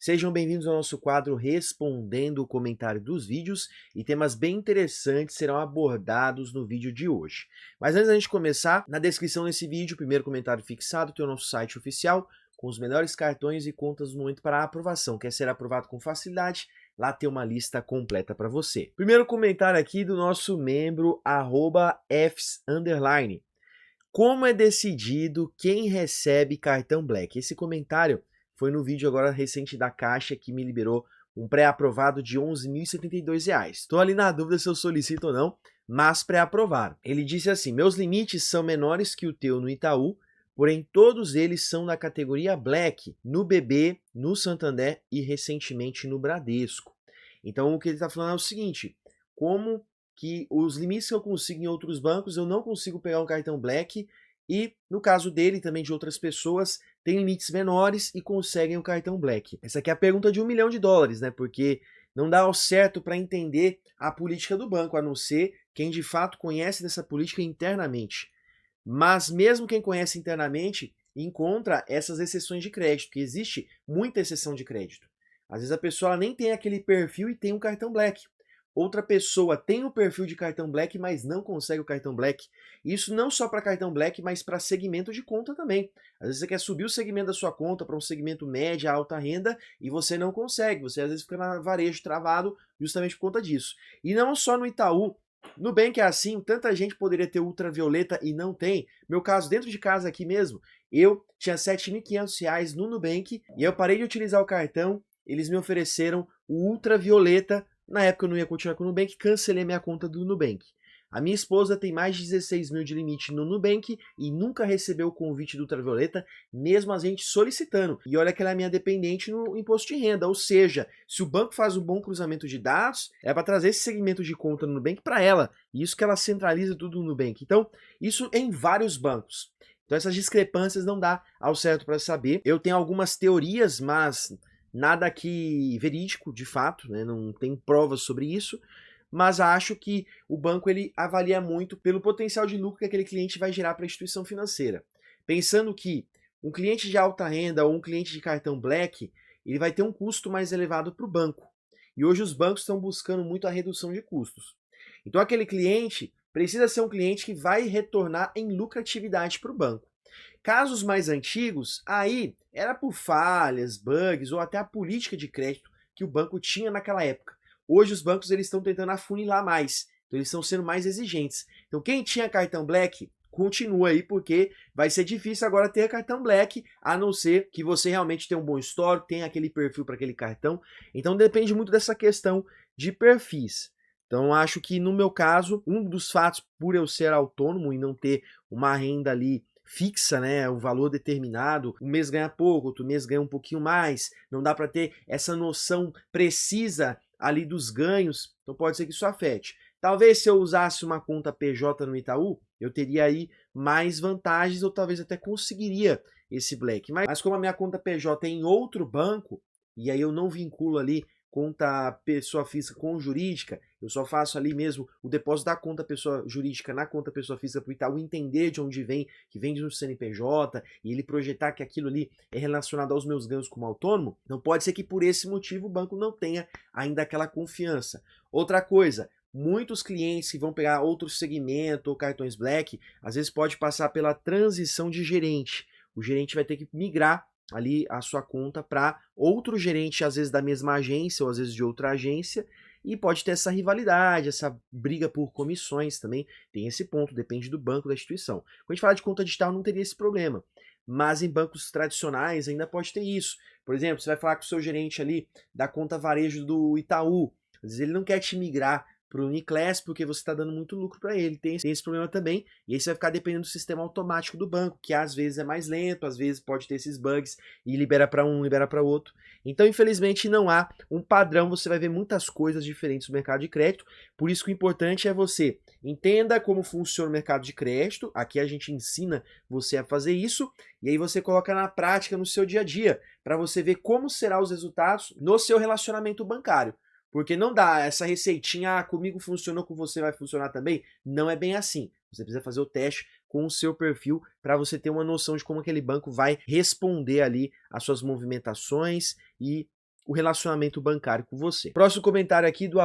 Sejam bem-vindos ao nosso quadro Respondendo o Comentário dos Vídeos, e temas bem interessantes serão abordados no vídeo de hoje. Mas antes da gente começar, na descrição desse vídeo, o primeiro comentário fixado tem o nosso site oficial, com os melhores cartões e contas do momento para aprovação. Quer ser aprovado com facilidade? Lá tem uma lista completa para você. Primeiro comentário aqui do nosso membro, @fs_. Como é decidido quem recebe cartão Black? Esse comentário foi no vídeo agora recente da Caixa, que me liberou um pré-aprovado de R$ 11.072. Estou ali na dúvida se eu solicito ou não, mas pré-aprovaram. Ele disse assim: meus limites são menores que o teu no Itaú, porém todos eles são da categoria Black, no BB, no Santander e recentemente no Bradesco. Então o que ele está falando é o seguinte: como que os limites que eu consigo em outros bancos, eu não consigo pegar um cartão Black, e no caso dele e também de outras pessoas, tem limites menores e conseguem o cartão Black. Essa aqui é a pergunta de US$ 1.000.000, né? Porque não dá ao certo para entender a política do banco, a não ser quem de fato conhece dessa política internamente. Mas mesmo quem conhece internamente encontra essas exceções de crédito, porque existe muita exceção de crédito. Às vezes a pessoa nem tem aquele perfil e tem um cartão Black. Outra pessoa tem o perfil de cartão Black, mas não consegue o cartão Black. Isso não só para cartão Black, mas para segmento de conta também. Às vezes você quer subir o segmento da sua conta para um segmento média, alta renda, e você não consegue. Você às vezes fica na varejo travado justamente por conta disso. E não só no Itaú. No Nubank é assim, tanta gente poderia ter ultravioleta e não tem. Meu caso, dentro de casa aqui mesmo, eu tinha R$ 7.500 no Nubank e eu parei de utilizar o cartão, eles me ofereceram o ultravioleta. Na época eu não ia continuar com o Nubank, cancelei minha conta do Nubank. A minha esposa tem mais de 16 mil de limite no Nubank e nunca recebeu o convite do ultravioleta, mesmo a gente solicitando. E olha que ela é minha dependente no imposto de renda, ou seja, se o banco faz um bom cruzamento de dados, é para trazer esse segmento de conta no Nubank para ela. E isso que ela centraliza tudo no Nubank. Então, isso em vários bancos. Então essas discrepâncias não dá ao certo para saber. Eu tenho algumas teorias, mas nada aqui verídico, de fato, né? Não tem provas sobre isso, mas acho que o banco ele avalia muito pelo potencial de lucro que aquele cliente vai gerar para a instituição financeira. Pensando que um cliente de alta renda ou um cliente de cartão Black, ele vai ter um custo mais elevado para o banco. E hoje os bancos estão buscando muito a redução de custos. Então aquele cliente precisa ser um cliente que vai retornar em lucratividade para o banco. Casos mais antigos, aí era por falhas, bugs ou até a política de crédito que o banco tinha naquela época. Hoje os bancos eles estão tentando afunilar mais, então eles estão sendo mais exigentes. Então quem tinha cartão Black, continua aí, porque vai ser difícil agora ter cartão Black, a não ser que você realmente tenha um bom histórico, tenha aquele perfil para aquele cartão. Então depende muito dessa questão de perfis. Então acho que no meu caso, um dos fatos por eu ser autônomo e não ter uma renda ali fixa, né, um valor determinado, um mês ganha pouco, outro mês ganha um pouquinho mais, não dá para ter essa noção precisa ali dos ganhos, então pode ser que isso afete. Talvez se eu usasse uma conta PJ no Itaú, eu teria aí mais vantagens, ou talvez até conseguiria esse Black. Mas como a minha conta PJ é em outro banco, e aí eu não vinculo ali conta pessoa física com jurídica, eu só faço ali mesmo o depósito da conta pessoa jurídica na conta pessoa física para o Itaú entender de onde vem, que vem do CNPJ, e ele projetar que aquilo ali é relacionado aos meus ganhos como autônomo. Então pode ser que por esse motivo o banco não tenha ainda aquela confiança. Outra coisa, muitos clientes que vão pegar outro segmento ou cartões Black, às vezes pode passar pela transição de gerente. O gerente vai ter que migrar ali a sua conta para outro gerente, às vezes da mesma agência ou às vezes de outra agência, e pode ter essa rivalidade, essa briga por comissões também, tem esse ponto, depende do banco, da instituição. Quando a gente fala de conta digital não teria esse problema, mas em bancos tradicionais ainda pode ter isso. Por exemplo, você vai falar com o seu gerente ali da conta varejo do Itaú, às vezes ele não quer te migrar para o Uniclass porque você está dando muito lucro para ele, tem esse problema também, e aí você vai ficar dependendo do sistema automático do banco, que às vezes é mais lento, às vezes pode ter esses bugs e libera para um, libera para outro. Então, infelizmente, não há um padrão, você vai ver muitas coisas diferentes no mercado de crédito, por isso que o importante é você entenda como funciona o mercado de crédito, aqui a gente ensina você a fazer isso, e aí você coloca na prática no seu dia a dia, para você ver como serão os resultados no seu relacionamento bancário. Porque não dá essa receitinha, ah, comigo funcionou, com você vai funcionar também. Não é bem assim. Você precisa fazer o teste com o seu perfil para você ter uma noção de como aquele banco vai responder ali às suas movimentações e o relacionamento bancário com você. Próximo comentário aqui do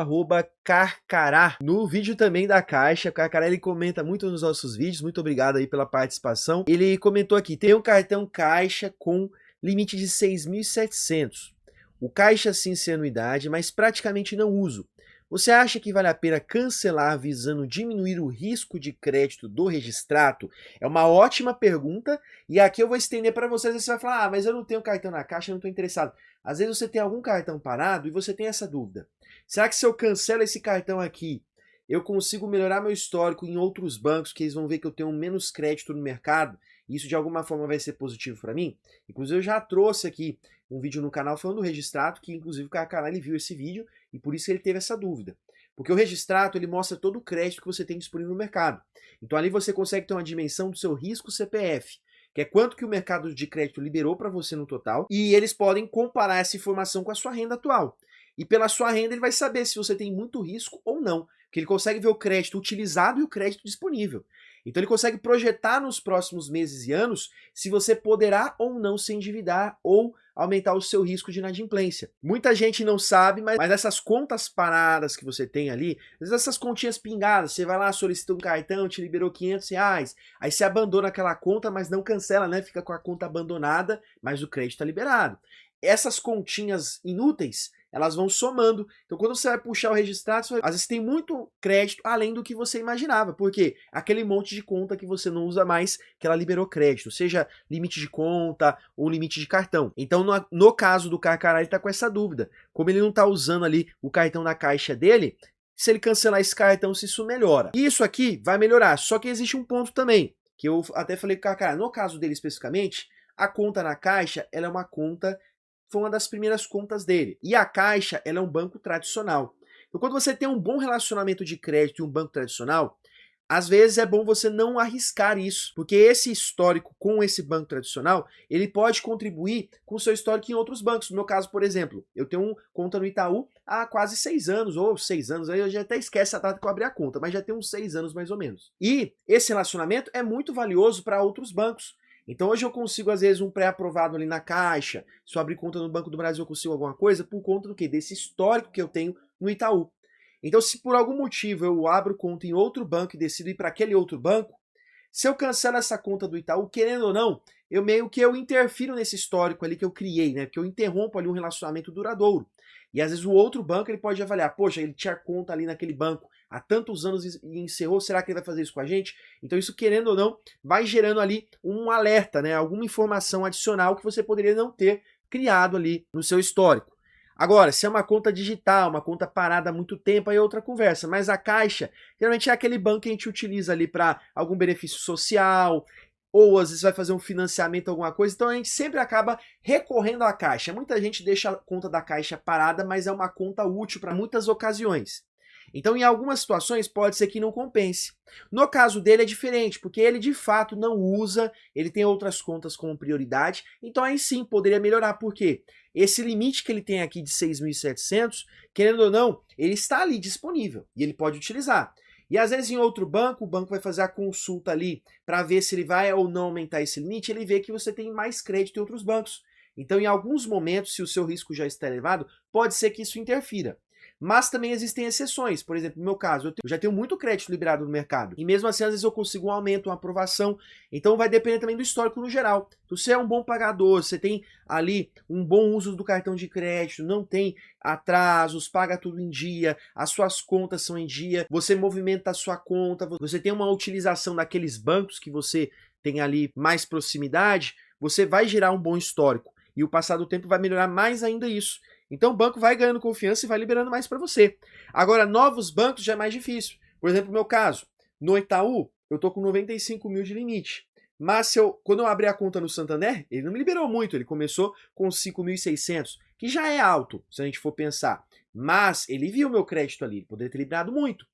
@Carcará, no vídeo também da Caixa. O Carcará, ele comenta muito nos nossos vídeos, muito obrigado aí pela participação. Ele comentou aqui, tem um cartão Caixa com limite de 6.700. O Caixa sim sem anuidade, mas praticamente não uso. Você acha que vale a pena cancelar visando diminuir o risco de crédito do registrato? É uma ótima pergunta e aqui eu vou estender para vocês. Você vai falar, mas eu não tenho cartão na Caixa, eu não estou interessado. Às vezes você tem algum cartão parado e você tem essa dúvida. Será que se eu cancelo esse cartão aqui, eu consigo melhorar meu histórico em outros bancos, que eles vão ver que eu tenho menos crédito no mercado? E isso de alguma forma vai ser positivo para mim? Inclusive eu já trouxe aqui um vídeo no canal falando do registrato, que inclusive o Carcará ele viu esse vídeo e por isso ele teve essa dúvida. Porque o registrato ele mostra todo o crédito que você tem disponível no mercado. Então ali você consegue ter uma dimensão do seu risco CPF, que é quanto que o mercado de crédito liberou para você no total, e eles podem comparar essa informação com a sua renda atual. E pela sua renda ele vai saber se você tem muito risco ou não, porque ele consegue ver o crédito utilizado e o crédito disponível. Então ele consegue projetar nos próximos meses e anos se você poderá ou não se endividar ou aumentar o seu risco de inadimplência. Muita gente não sabe, mas essas contas paradas que você tem ali, às vezes essas continhas pingadas, você vai lá, solicita um cartão, te liberou R$500, aí você abandona aquela conta, mas não cancela, né? Fica com a conta abandonada, mas o crédito está liberado. Essas continhas inúteis, elas vão somando. Então quando você vai puxar o registrado, às vezes tem muito crédito além do que você imaginava, porque aquele monte de conta que você não usa mais, que ela liberou crédito, seja limite de conta ou limite de cartão. Então no caso do Carcará, ele está com essa dúvida. Como ele não está usando ali o cartão da Caixa dele, se ele cancelar esse cartão, se isso melhora. E isso aqui vai melhorar, só que existe um ponto também, que eu até falei com o Carcará, no caso dele especificamente, a conta na Caixa, ela é uma conta, foi uma das primeiras contas dele. E a Caixa, ela é um banco tradicional. Então quando você tem um bom relacionamento de crédito e um banco tradicional, às vezes é bom você não arriscar isso, porque esse histórico com esse banco tradicional, ele pode contribuir com o seu histórico em outros bancos. No meu caso, por exemplo, eu tenho conta no Itaú há quase 6 anos, ou 6 anos, aí eu já até esqueço a data que eu abri a conta, mas já tem uns 6 anos mais ou menos. E esse relacionamento é muito valioso para outros bancos. Então hoje eu consigo, às vezes, um pré-aprovado ali na Caixa, se eu abrir conta no Banco do Brasil eu consigo alguma coisa, por conta do quê? Desse histórico que eu tenho no Itaú. Então se por algum motivo eu abro conta em outro banco e decido ir para aquele outro banco, se eu cancelo essa conta do Itaú, querendo ou não, eu interfiro nesse histórico ali que eu criei, né? Porque eu interrompo ali um relacionamento duradouro. E às vezes o outro banco ele pode avaliar, poxa, ele tinha conta ali naquele banco há tantos anos e encerrou, será que ele vai fazer isso com a gente? Então isso, querendo ou não, vai gerando ali um alerta, né? Alguma informação adicional que você poderia não ter criado ali no seu histórico. Agora, se é uma conta digital, uma conta parada há muito tempo, aí é outra conversa. Mas a Caixa, geralmente é aquele banco que a gente utiliza ali para algum benefício social, ou às vezes vai fazer um financiamento, alguma coisa, então a gente sempre acaba recorrendo à Caixa. Muita gente deixa a conta da Caixa parada, mas é uma conta útil para muitas ocasiões. Então, em algumas situações, pode ser que não compense. No caso dele é diferente, porque ele de fato não usa, ele tem outras contas como prioridade, então aí sim poderia melhorar. Por quê? Esse limite que ele tem aqui de 6.700, querendo ou não, ele está ali disponível e ele pode utilizar. E às vezes em outro banco, o banco vai fazer a consulta ali para ver se ele vai ou não aumentar esse limite, ele vê que você tem mais crédito em outros bancos. Então em alguns momentos, se o seu risco já está elevado, pode ser que isso interfira. Mas também existem exceções. Por exemplo, no meu caso, eu já tenho muito crédito liberado no mercado. E mesmo assim, às vezes eu consigo um aumento, uma aprovação. Então vai depender também do histórico no geral. Então, se é um bom pagador, você tem ali um bom uso do cartão de crédito, não tem atrasos, paga tudo em dia, as suas contas são em dia, você movimenta a sua conta, você tem uma utilização daqueles bancos que você tem ali mais proximidade, você vai gerar um bom histórico. E o passar do tempo vai melhorar mais ainda isso. Então o banco vai ganhando confiança e vai liberando mais para você. Agora, novos bancos já é mais difícil. Por exemplo, no meu caso, no Itaú, eu tô com 95 mil de limite. Mas quando eu abri a conta no Santander, ele não me liberou muito, ele começou com 5.600, que já é alto, se a gente for pensar. Mas ele viu o meu crédito ali, ele poderia ter liberado muito.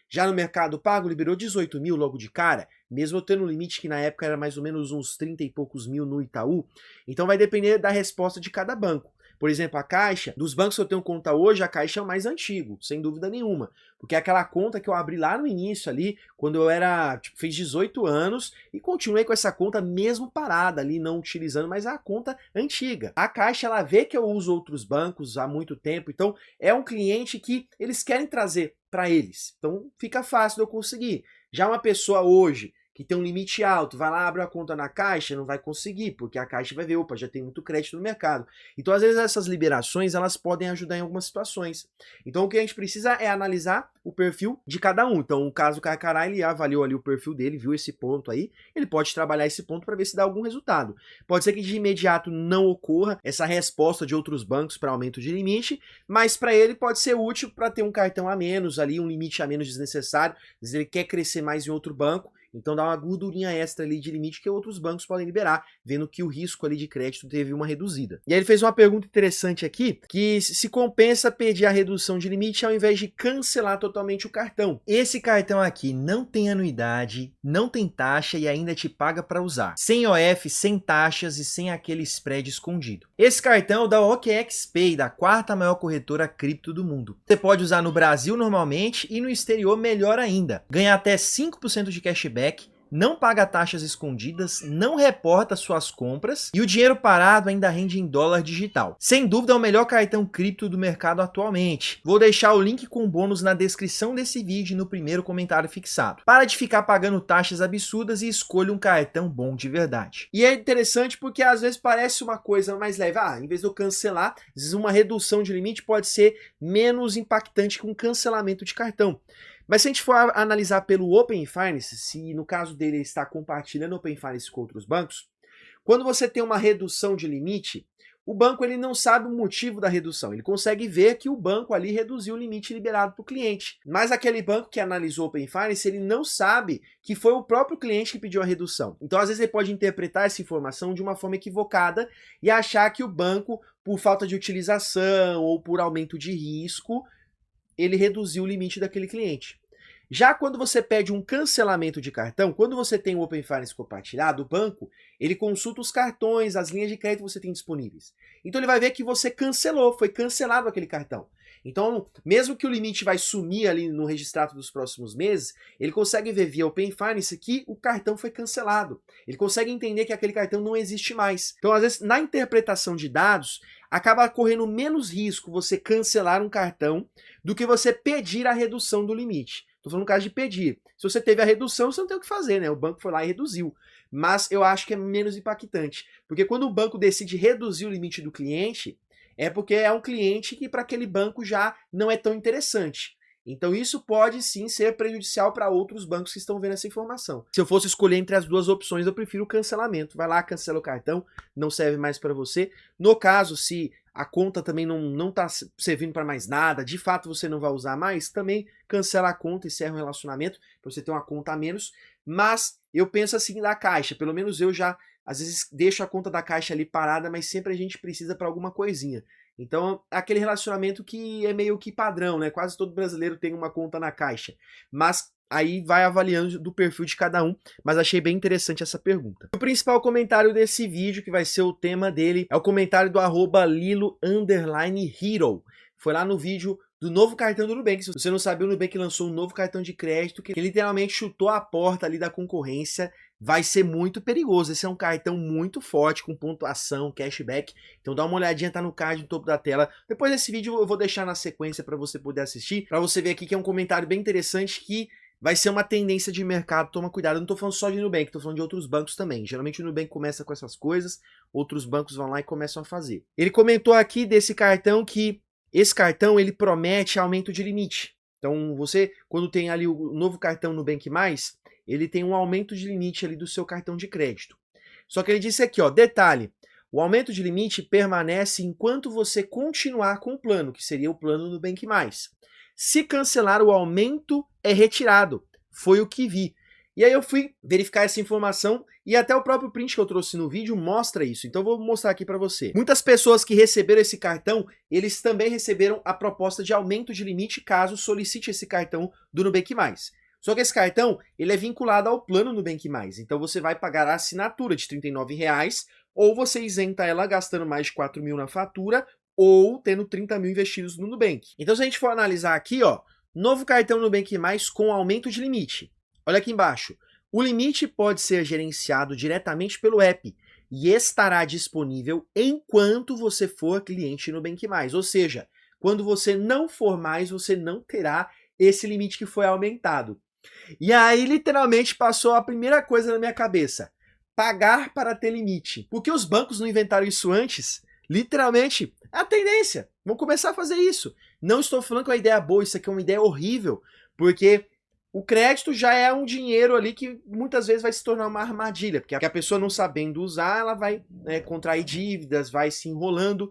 Já no Mercado Pago, liberou 18 mil logo de cara, mesmo eu tendo um limite que na época era mais ou menos uns 30 e poucos mil no Itaú. Então vai depender da resposta de cada banco. Por exemplo, a Caixa, dos bancos que eu tenho conta hoje, a Caixa é o mais antigo, sem dúvida nenhuma. Porque é aquela conta que eu abri lá no início ali, quando eu era, fiz 18 anos e continuei com essa conta mesmo parada ali, não utilizando, mas é a conta antiga. A Caixa, ela vê que eu uso outros bancos há muito tempo, então é um cliente que eles querem trazer para eles. Então fica fácil de eu conseguir. Já uma pessoa hoje que tem um limite alto, vai lá, abre uma conta na Caixa, não vai conseguir, porque a Caixa vai ver, opa, já tem muito crédito no mercado. Então, às vezes, essas liberações, elas podem ajudar em algumas situações. Então, o que a gente precisa é analisar o perfil de cada um. Então, o caso do Carcará, ele avaliou ali o perfil dele, viu esse ponto aí, ele pode trabalhar esse ponto para ver se dá algum resultado. Pode ser que de imediato não ocorra essa resposta de outros bancos para aumento de limite, mas para ele pode ser útil para ter um cartão a menos ali, um limite a menos desnecessário, às vezes ele quer crescer mais em outro banco, então dá uma gordurinha extra ali de limite que outros bancos podem liberar, vendo que o risco ali de crédito teve uma reduzida. E aí ele fez uma pergunta interessante aqui, que se compensa pedir a redução de limite ao invés de cancelar totalmente o cartão. Esse cartão aqui não tem anuidade, não tem taxa e ainda te paga para usar. Sem OF, sem taxas e sem aquele spread escondido. Esse cartão é da OKExPay, da quarta maior corretora cripto do mundo. Você pode usar no Brasil normalmente e no exterior melhor ainda. Ganha até 5% de cashback, não paga taxas escondidas, não reporta suas compras e o dinheiro parado ainda rende em dólar digital. Sem dúvida é o melhor cartão cripto do mercado atualmente. Vou deixar o link com bônus na descrição desse vídeo e no primeiro comentário fixado. Para de ficar pagando taxas absurdas e escolha um cartão bom de verdade. E é interessante porque às vezes parece uma coisa mais leve. Em vez de eu cancelar, às vezes uma redução de limite pode ser menos impactante que um cancelamento de cartão. Mas se a gente for analisar pelo Open Finance, se no caso dele ele está compartilhando Open Finance com outros bancos, quando você tem uma redução de limite, o banco ele não sabe o motivo da redução. Ele consegue ver que o banco ali reduziu o limite liberado para o cliente. Mas aquele banco que analisou o Open Finance, ele não sabe que foi o próprio cliente que pediu a redução. Então, às vezes, ele pode interpretar essa informação de uma forma equivocada e achar que o banco, por falta de utilização ou por aumento de risco, ele reduziu o limite daquele cliente. Já quando você pede um cancelamento de cartão, quando você tem o Open Finance compartilhado, o banco, ele consulta os cartões, as linhas de crédito que você tem disponíveis. Então ele vai ver que você cancelou, foi cancelado aquele cartão. Então, mesmo que o limite vai sumir ali no registrado dos próximos meses, ele consegue ver via Open Finance que o cartão foi cancelado. Ele consegue entender que aquele cartão não existe mais. Então, às vezes, na interpretação de dados, acaba correndo menos risco você cancelar um cartão do que você pedir a redução do limite. Estou falando no caso de pedir. Se você teve a redução, você não tem o que fazer, né? O banco foi lá e reduziu. Mas eu acho que é menos impactante. Porque quando o banco decide reduzir o limite do cliente, é porque é um cliente que para aquele banco já não é tão interessante. Então isso pode sim ser prejudicial para outros bancos que estão vendo essa informação. Se eu fosse escolher entre as duas opções, eu prefiro o cancelamento. Vai lá, cancela o cartão, não serve mais para você. No caso, se a conta também não está servindo para mais nada, de fato você não vai usar mais, também cancela a conta e encerra o relacionamento, para você ter uma conta a menos. Mas eu penso assim da Caixa, pelo menos eu já, às vezes, deixo a conta da Caixa ali parada, mas sempre a gente precisa para alguma coisinha. Então, é aquele relacionamento que é meio que padrão, né? Quase todo brasileiro tem uma conta na Caixa. Mas aí vai avaliando do perfil de cada um, mas achei bem interessante essa pergunta. O principal comentário desse vídeo, que vai ser o tema dele, é o comentário do @Lilo_Hero. Foi lá no vídeo do novo cartão do Nubank. Se você não sabia, o Nubank lançou um novo cartão de crédito que literalmente chutou a porta ali da concorrência. Vai ser muito perigoso. Esse é um cartão muito forte, com pontuação, cashback. Então dá uma olhadinha, tá no card no topo da tela. Depois desse vídeo eu vou deixar na sequência para você poder assistir, para você ver aqui que é um comentário bem interessante que vai ser uma tendência de mercado. Toma cuidado, eu não tô falando só de Nubank, tô falando de outros bancos também. Geralmente o Nubank começa com essas coisas, outros bancos vão lá e começam a fazer. Ele comentou aqui desse cartão que esse cartão ele promete aumento de limite. Então você, quando tem ali o novo cartão Nubank+, ele tem um aumento de limite ali do seu cartão de crédito. Só que ele disse aqui, ó, detalhe, o aumento de limite permanece enquanto você continuar com o plano, que seria o plano Nubank+. Se cancelar, o aumento é retirado. Foi o que vi. E aí eu fui verificar essa informação e até o próprio print que eu trouxe no vídeo mostra isso. Então eu vou mostrar aqui para você. Muitas pessoas que receberam esse cartão, eles também receberam a proposta de aumento de limite caso solicite esse cartão do Nubank+. Só que esse cartão, ele é vinculado ao plano Nubank+. Então você vai pagar a assinatura de R$ 39,00 ou você isenta ela gastando mais de 4 mil na fatura ou tendo 30 mil investidos no Nubank. Então se a gente for analisar aqui, ó, novo cartão Nubank Mais com aumento de limite. Olha aqui embaixo. O limite pode ser gerenciado diretamente pelo app e estará disponível enquanto você for cliente Nubank Mais. Ou seja, quando você não for mais, você não terá esse limite que foi aumentado. E aí, literalmente, passou a primeira coisa na minha cabeça. Pagar para ter limite. Por que os bancos não inventaram isso antes? Literalmente, é a tendência. Vão começar a fazer isso. Não estou falando que é uma ideia boa, isso aqui é uma ideia horrível, porque o crédito já é um dinheiro ali que muitas vezes vai se tornar uma armadilha, porque a pessoa não sabendo usar, ela vai contrair dívidas, vai se enrolando,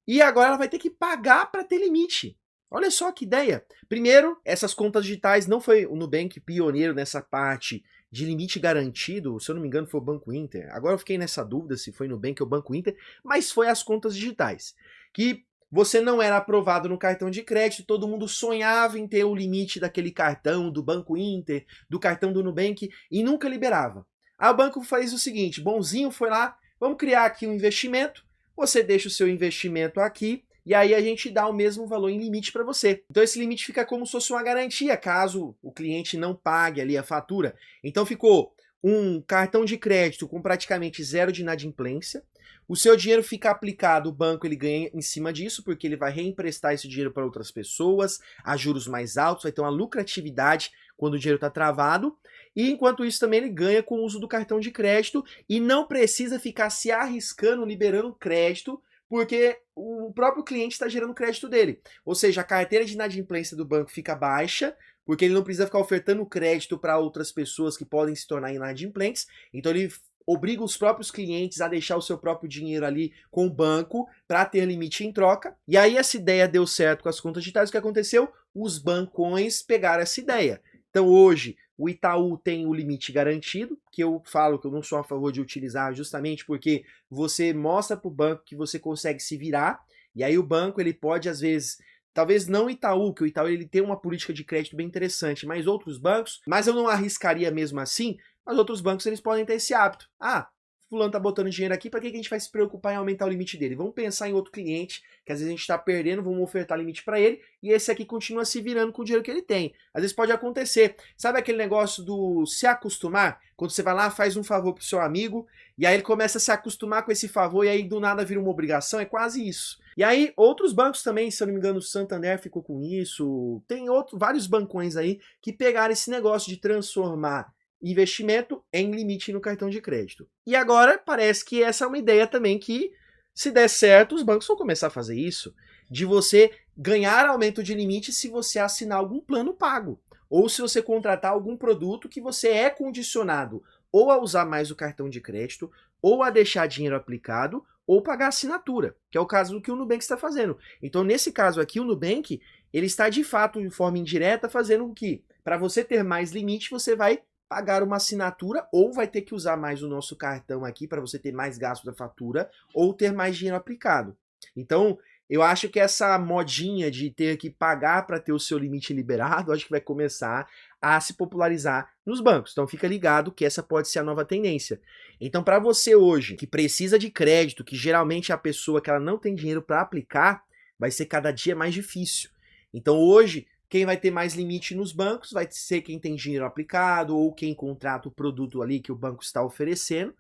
e agora ela vai ter que pagar para ter limite. Olha só que ideia. Primeiro, essas contas digitais, não foi o Nubank pioneiro nessa parte de limite garantido, se eu não me engano foi o Banco Inter. Agora eu fiquei nessa dúvida se foi Nubank ou Banco Inter, mas foi as contas digitais, que você não era aprovado no cartão de crédito, todo mundo sonhava em ter o limite daquele cartão do Banco Inter, do cartão do Nubank, e nunca liberava. Aí o banco fez o seguinte, bonzinho foi lá, vamos criar aqui um investimento, você deixa o seu investimento aqui, e aí a gente dá o mesmo valor em limite para você. Então esse limite fica como se fosse uma garantia, caso o cliente não pague ali a fatura. Então ficou um cartão de crédito com praticamente zero de inadimplência, o seu dinheiro fica aplicado, o banco ele ganha em cima disso, porque ele vai reemprestar esse dinheiro para outras pessoas, a juros mais altos, vai ter uma lucratividade quando o dinheiro está travado, e enquanto isso também ele ganha com o uso do cartão de crédito, e não precisa ficar se arriscando, liberando crédito, porque o próprio cliente está gerando crédito dele. Ou seja, a carteira de inadimplência do banco fica baixa, porque ele não precisa ficar ofertando crédito para outras pessoas que podem se tornar inadimplentes, então ele obriga os próprios clientes a deixar o seu próprio dinheiro ali com o banco para ter limite em troca. E aí essa ideia deu certo com as contas digitais. O que aconteceu? Os bancões pegaram essa ideia. Então hoje o Itaú tem o limite garantido, que eu falo que eu não sou a favor de utilizar justamente porque você mostra para o banco que você consegue se virar, e aí o banco ele pode às vezes, talvez não o Itaú, que o Itaú ele tem uma política de crédito bem interessante, mas outros bancos, mas eu não arriscaria mesmo assim. Mas outros bancos eles podem ter esse hábito. Ah, fulano tá botando dinheiro aqui, para que a gente vai se preocupar em aumentar o limite dele? Vamos pensar em outro cliente, que às vezes a gente está perdendo, vamos ofertar limite para ele, e esse aqui continua se virando com o dinheiro que ele tem. Às vezes pode acontecer. Sabe aquele negócio do se acostumar? Quando você vai lá, faz um favor pro seu amigo, e aí ele começa a se acostumar com esse favor, e aí do nada vira uma obrigação, é quase isso. E aí outros bancos também, se eu não me engano o Santander ficou com isso, tem vários bancões aí que pegaram esse negócio de transformar investimento em limite no cartão de crédito. E agora parece que essa é uma ideia também que, se der certo, os bancos vão começar a fazer isso, de você ganhar aumento de limite se você assinar algum plano pago, ou se você contratar algum produto que você é condicionado ou a usar mais o cartão de crédito, ou a deixar dinheiro aplicado, ou pagar assinatura, que é o caso do que o Nubank está fazendo. Então, nesse caso aqui, o Nubank, ele está de fato, de forma indireta, fazendo o que, para você ter mais limite, você vai pagar uma assinatura ou vai ter que usar mais o nosso cartão aqui para você ter mais gasto da fatura ou ter mais dinheiro aplicado. Então, eu acho que essa modinha de ter que pagar para ter o seu limite liberado, acho que vai começar a se popularizar nos bancos. Então fica ligado que essa pode ser a nova tendência. Então para você hoje, que precisa de crédito, que geralmente é a pessoa que ela não tem dinheiro para aplicar, vai ser cada dia mais difícil. Então hoje, quem vai ter mais limite nos bancos vai ser quem tem dinheiro aplicado ou quem contrata o produto ali que o banco está oferecendo.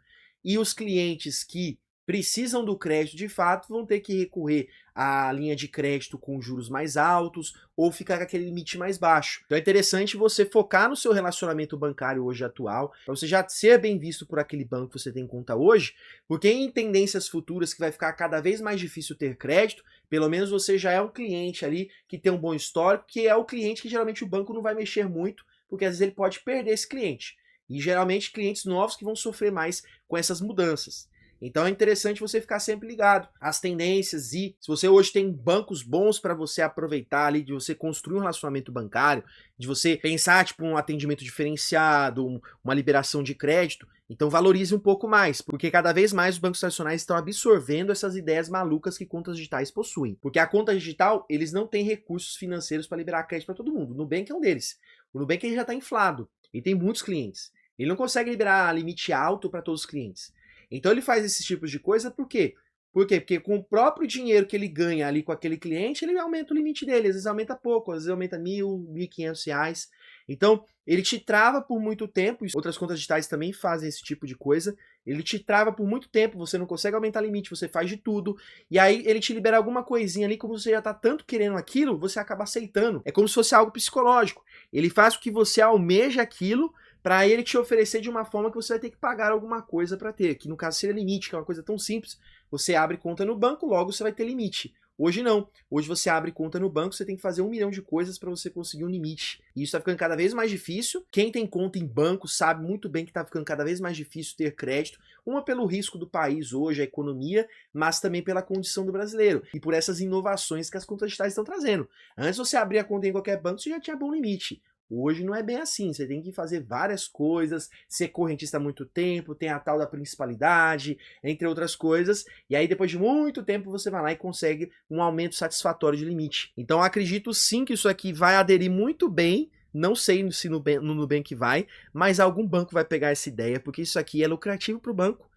E os clientes que precisam do crédito de fato vão ter que recorrer à linha de crédito com juros mais altos ou ficar com aquele limite mais baixo. Então é interessante você focar no seu relacionamento bancário hoje atual, para você já ser bem visto por aquele banco que você tem conta hoje, porque em tendências futuras que vai ficar cada vez mais difícil ter crédito, pelo menos você já é um cliente ali que tem um bom histórico, que é o cliente que geralmente o banco não vai mexer muito, porque às vezes ele pode perder esse cliente. E geralmente clientes novos que vão sofrer mais com essas mudanças. Então é interessante você ficar sempre ligado às tendências e se você hoje tem bancos bons para você aproveitar ali, de você construir um relacionamento bancário, de você pensar tipo um atendimento diferenciado, uma liberação de crédito, então valorize um pouco mais, porque cada vez mais os bancos tradicionais estão absorvendo essas ideias malucas que contas digitais possuem. Porque a conta digital, eles não têm recursos financeiros para liberar crédito para todo mundo. O Nubank é um deles. O Nubank ele já está inflado e tem muitos clientes. Ele não consegue liberar limite alto para todos os clientes. Então ele faz esses tipos de coisa por quê? Por quê? Porque com o próprio dinheiro que ele ganha ali com aquele cliente, ele aumenta o limite dele. Às vezes aumenta pouco, às vezes aumenta R$1.000, R$1.500. Então, ele te trava por muito tempo. Outras contas digitais também fazem esse tipo de coisa. Ele te trava por muito tempo, você não consegue aumentar limite, você faz de tudo. E aí ele te libera alguma coisinha ali, como você já tá tanto querendo aquilo, você acaba aceitando. É como se fosse algo psicológico. Ele faz com que você almeje aquilo, para ele te oferecer de uma forma que você vai ter que pagar alguma coisa para ter, que no caso seria limite, que é uma coisa tão simples. Você abre conta no banco, logo você vai ter limite. Hoje não. Hoje você abre conta no banco, você tem que fazer 1 milhão de coisas para você conseguir um limite. E isso está ficando cada vez mais difícil. Quem tem conta em banco sabe muito bem que está ficando cada vez mais difícil ter crédito. Uma pelo risco do país hoje, a economia, mas também pela condição do brasileiro. E por essas inovações que as contas digitais estão trazendo. Antes você abrir a conta em qualquer banco, você já tinha bom limite. Hoje não é bem assim, você tem que fazer várias coisas, ser correntista há muito tempo, tem a tal da principalidade, entre outras coisas, e aí depois de muito tempo você vai lá e consegue um aumento satisfatório de limite. Então acredito sim que isso aqui vai aderir muito bem, não sei se no Nubank vai, mas algum banco vai pegar essa ideia, porque isso aqui é lucrativo para o banco,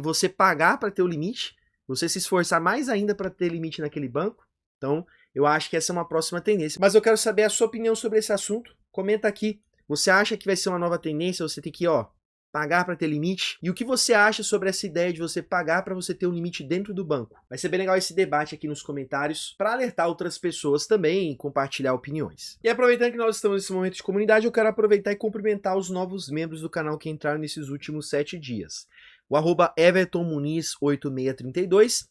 você pagar para ter o limite, você se esforçar mais ainda para ter limite naquele banco, então eu acho que essa é uma próxima tendência. Mas eu quero saber a sua opinião sobre esse assunto. Comenta aqui. Você acha que vai ser uma nova tendência? Você tem que, pagar para ter limite? E o que você acha sobre essa ideia de você pagar para você ter um limite dentro do banco? Vai ser bem legal esse debate aqui nos comentários para alertar outras pessoas também e compartilhar opiniões. E aproveitando que nós estamos nesse momento de comunidade, eu quero aproveitar e cumprimentar os novos membros do canal que entraram nesses últimos 7 dias. O @EvertonMuniz8632,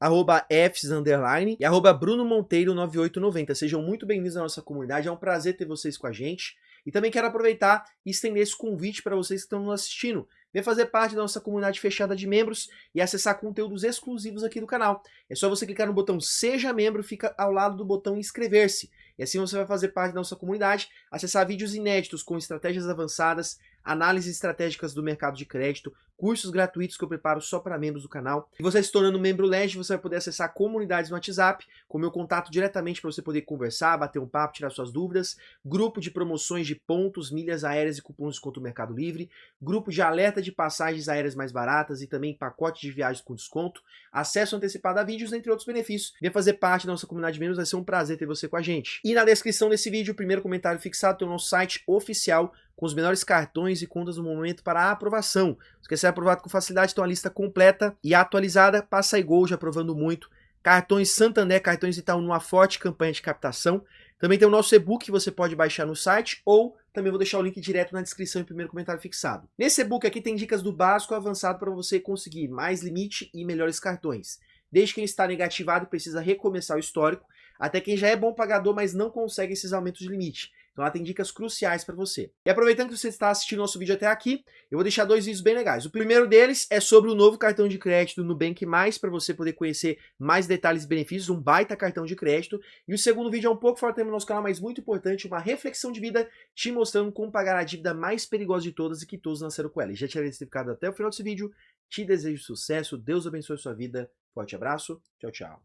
@Fs_ e @BrunoMonteiro9890. Sejam muito bem-vindos à nossa comunidade, é um prazer ter vocês com a gente. E também quero aproveitar e estender esse convite para vocês que estão nos assistindo. Vem fazer parte da nossa comunidade fechada de membros e acessar conteúdos exclusivos aqui do canal. É só você clicar no botão Seja Membro, fica ao lado do botão Inscrever-se. E assim você vai fazer parte da nossa comunidade, acessar vídeos inéditos com estratégias avançadas, análises estratégicas do mercado de crédito, cursos gratuitos que eu preparo só para membros do canal. E você se tornando membro LED, você vai poder acessar comunidades no WhatsApp, com meu contato diretamente para você poder conversar, bater um papo, tirar suas dúvidas, grupo de promoções de pontos, milhas aéreas e cupons de desconto no Mercado Livre, grupo de alerta de passagens aéreas mais baratas e também pacote de viagens com desconto, acesso antecipado a vídeos, entre outros benefícios. Venha fazer parte da nossa comunidade de membros, vai ser um prazer ter você com a gente. E na descrição desse vídeo, o primeiro comentário fixado tem o nosso site oficial com os menores cartões e contas no momento para a aprovação. Se quer ser aprovado com facilidade, então a lista completa e atualizada, Passa e Gol já aprovando muito, cartões Santander, cartões Itaú numa forte campanha de captação. Também tem o nosso e-book que você pode baixar no site ou também vou deixar o link direto na descrição e primeiro comentário fixado. Nesse e-book aqui tem dicas do básico ao avançado para você conseguir mais limite e melhores cartões. Desde quem está negativado e precisa recomeçar o histórico, até quem já é bom pagador, mas não consegue esses aumentos de limite. Então lá tem dicas cruciais para você. E aproveitando que você está assistindo nosso vídeo até aqui, eu vou deixar 2 vídeos bem legais. O primeiro deles é sobre o novo cartão de crédito do Nubank+, para você poder conhecer mais detalhes e benefícios, um baita cartão de crédito. E o segundo vídeo é um pouco fora do tema do nosso canal, mas muito importante, uma reflexão de vida, te mostrando como pagar a dívida mais perigosa de todas e que todos nasceram com ela. E já te agradecido até o final desse vídeo, te desejo sucesso, Deus abençoe sua vida, forte abraço, tchau, tchau.